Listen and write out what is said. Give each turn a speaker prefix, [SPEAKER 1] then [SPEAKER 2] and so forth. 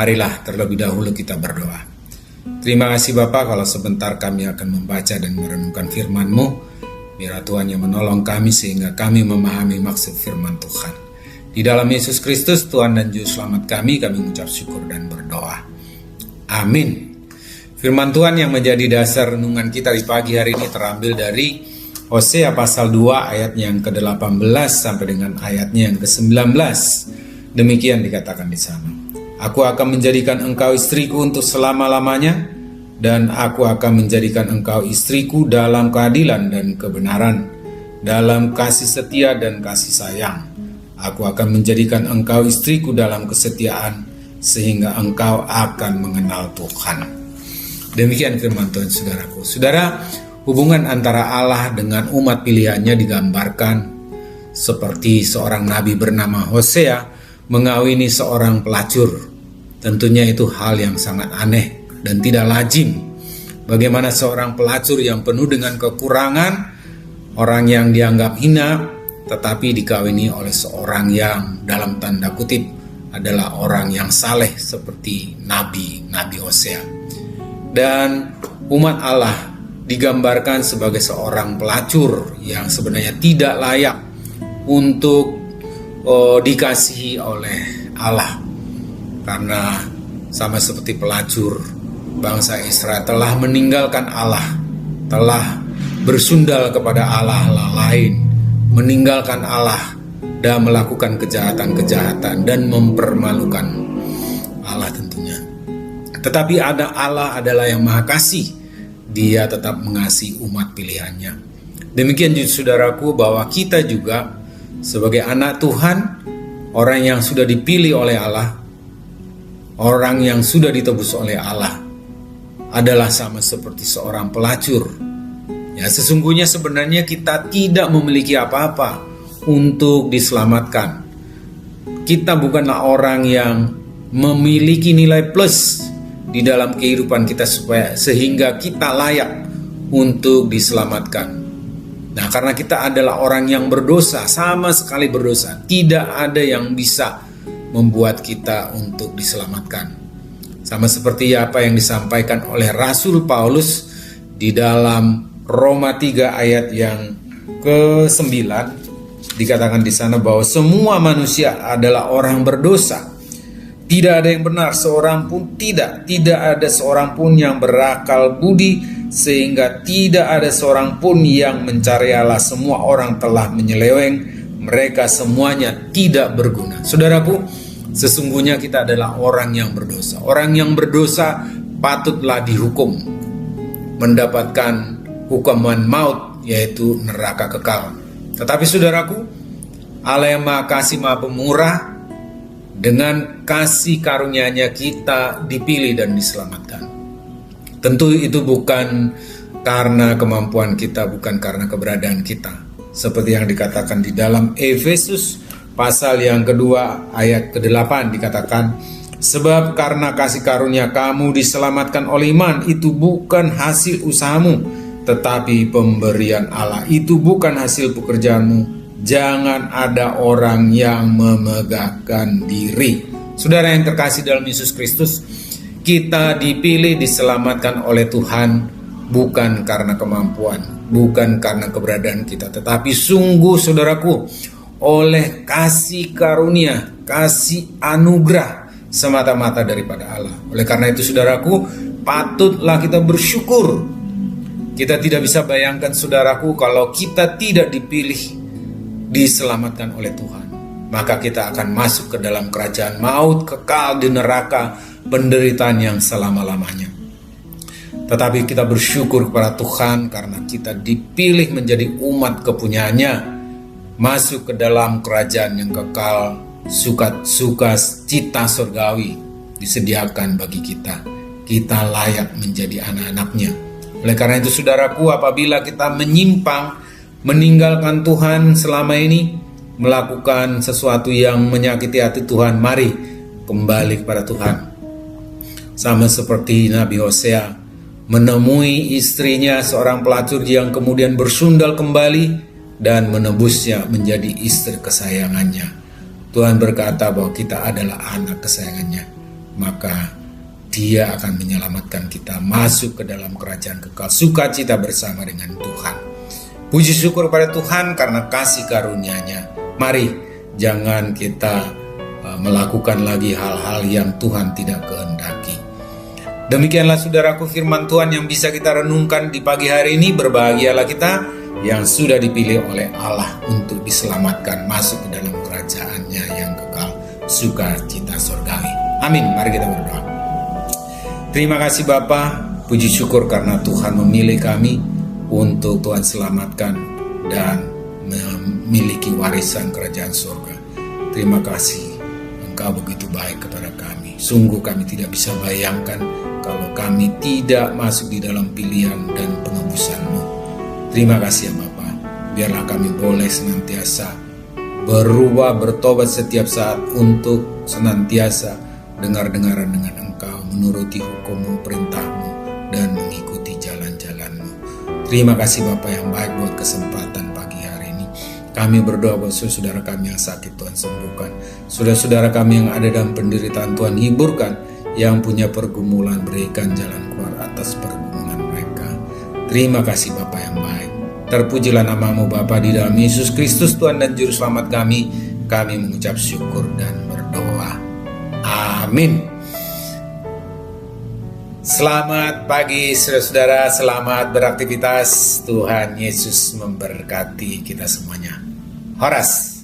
[SPEAKER 1] Marilah terlebih dahulu kita berdoa. Terima kasih Bapa, kalau sebentar kami akan membaca dan merenungkan firman-Mu. Biar Tuhan yang menolong kami sehingga kami memahami maksud firman Tuhan. Di dalam Yesus Kristus, Tuhan dan Juru Selamat kami mengucap syukur dan berdoa. Amin. Firman Tuhan yang menjadi dasar renungan kita di pagi hari ini terambil dari Hosea pasal 2 ayat yang ke-18 sampai dengan ayatnya yang ke-19. Demikian dikatakan di sana. Aku akan menjadikan engkau istriku untuk selama-lamanya, dan aku akan menjadikan engkau istriku dalam keadilan dan kebenaran, dalam kasih setia dan kasih sayang. Aku akan menjadikan engkau istriku dalam kesetiaan, sehingga engkau akan mengenal Tuhan. Demikian firman Tuhan, saudaraku. Saudara, hubungan antara Allah dengan umat pilihannya digambarkan seperti seorang nabi bernama Hosea mengawini seorang pelacur. Tentunya itu hal yang sangat aneh dan tidak lazim. Bagaimana seorang pelacur yang penuh dengan kekurangan, orang yang dianggap hina, tetapi dikawini oleh seorang yang dalam tanda kutip adalah orang yang saleh seperti Nabi Hosea. Dan umat Allah digambarkan sebagai seorang pelacur yang sebenarnya tidak layak untuk dikasihi oleh Allah. Karena sama seperti pelacur, bangsa Israel telah meninggalkan Allah, telah bersundal kepada Allah lain, meninggalkan Allah dan melakukan kejahatan-kejahatan dan mempermalukan Allah tentunya. Tetapi Allah adalah yang Maha Kasih. Dia tetap mengasihi umat pilihannya. Demikian juga saudaraku, bahwa kita juga sebagai anak Tuhan, orang yang sudah dipilih oleh Allah, orang yang sudah ditebus oleh Allah, adalah sama seperti seorang pelacur. Ya, sesungguhnya sebenarnya kita tidak memiliki apa-apa untuk diselamatkan. Kita bukanlah orang yang memiliki nilai plus di dalam kehidupan kita sehingga kita layak untuk diselamatkan. Nah, karena kita adalah orang yang berdosa, sama sekali berdosa, tidak ada yang bisa membuat kita untuk diselamatkan. Sama seperti apa yang disampaikan oleh Rasul Paulus di dalam Roma 3 ayat yang ke-9, dikatakan di sana bahwa semua manusia adalah orang berdosa. Tidak ada yang benar seorang pun, tidak ada seorang pun yang berakal budi, sehingga tidak ada seorang pun yang mencari Allah. Semua orang telah menyeleweng, mereka semuanya tidak berguna. Saudaraku, sesungguhnya kita adalah orang yang berdosa. Orang yang berdosa patutlah dihukum, mendapatkan hukuman maut, yaitu neraka kekal. Tetapi saudaraku, Allah yang Maha Kasih, Maha Pemurah, dengan kasih karunia-Nya kita dipilih dan diselamatkan. Tentu itu bukan karena kemampuan kita, bukan karena keberadaan kita. Seperti yang dikatakan di dalam Efesus pasal yang kedua ayat ke-8 dikatakan, sebab karena kasih karunia kamu diselamatkan oleh iman, itu bukan hasil usahamu, tetapi pemberian Allah. Itu bukan hasil pekerjaanmu. Jangan ada orang yang memegahkan diri. Saudara yang terkasih dalam Yesus Kristus, kita dipilih diselamatkan oleh Tuhan bukan karena kemampuan, bukan karena keberadaan kita, tetapi sungguh saudaraku, oleh kasih karunia, kasih anugerah semata-mata daripada Allah. Oleh karena itu saudaraku, patutlah kita bersyukur. Kita tidak bisa bayangkan saudaraku, kalau kita tidak dipilih diselamatkan oleh Tuhan, maka kita akan masuk ke dalam kerajaan maut, kekal di neraka, penderitaan yang selama-lamanya. Tetapi kita bersyukur kepada Tuhan karena kita dipilih menjadi umat kepunyaannya, masuk ke dalam kerajaan yang kekal, suka cita surgawi disediakan bagi kita. Kita layak menjadi anak-anaknya. Oleh karena itu saudaraku, apabila kita menyimpang, meninggalkan Tuhan selama ini, melakukan sesuatu yang menyakiti hati Tuhan, mari kembali kepada Tuhan. Sama seperti Nabi Hosea menemui istrinya, seorang pelacur yang kemudian bersundal kembali dan menebusnya menjadi istri kesayangannya. Tuhan berkata bahwa kita adalah anak kesayangannya. maka Dia akan menyelamatkan kita masuk ke dalam kerajaan kekal sukacita bersama dengan Tuhan. Puji syukur pada Tuhan karena kasih karunia-Nya. Mari jangan kita melakukan lagi hal-hal yang Tuhan tidak kehendaki. Demikianlah saudaraku firman Tuhan yang bisa kita renungkan di pagi hari ini. Berbahagialah kita yang sudah dipilih oleh Allah untuk diselamatkan masuk ke dalam kerajaan-Nya yang kekal sukacita surgawi. Amin. Mari kita berdoa. Terima kasih Bapa, puji syukur karena Tuhan memilih kami untuk Tuhan selamatkan dan memiliki warisan kerajaan surga. Terima kasih, Engkau begitu baik kepada kami. Sungguh kami tidak bisa bayangkan kalau kami tidak masuk di dalam pilihan dan penebusan-Mu. Terima kasih ya Bapa, biarlah kami boleh senantiasa berubah, bertobat setiap saat untuk senantiasa dengar-dengaran dengan Engkau, menuruti hukum-Mu, perintah-Mu, dan mengikuti jalan-jalan-Mu. Terima kasih Bapa yang baik buat kesempatan pagi hari ini. Kami berdoa buat saudara kami yang sakit, Tuhan sembuhkan. Saudara-saudara kami yang ada dalam penderitaan, Tuhan hiburkan. Yang punya pergumulan, berikan jalan keluar atas pergumulan mereka. Terima kasih Bapa yang baik. Terpujilah nama-Mu Bapa, di dalam Yesus Kristus Tuhan dan Juru Selamat kami mengucap syukur dan berdoa. Amin. Selamat pagi saudara-saudara, selamat beraktivitas. Tuhan Yesus memberkati kita semuanya. Horas.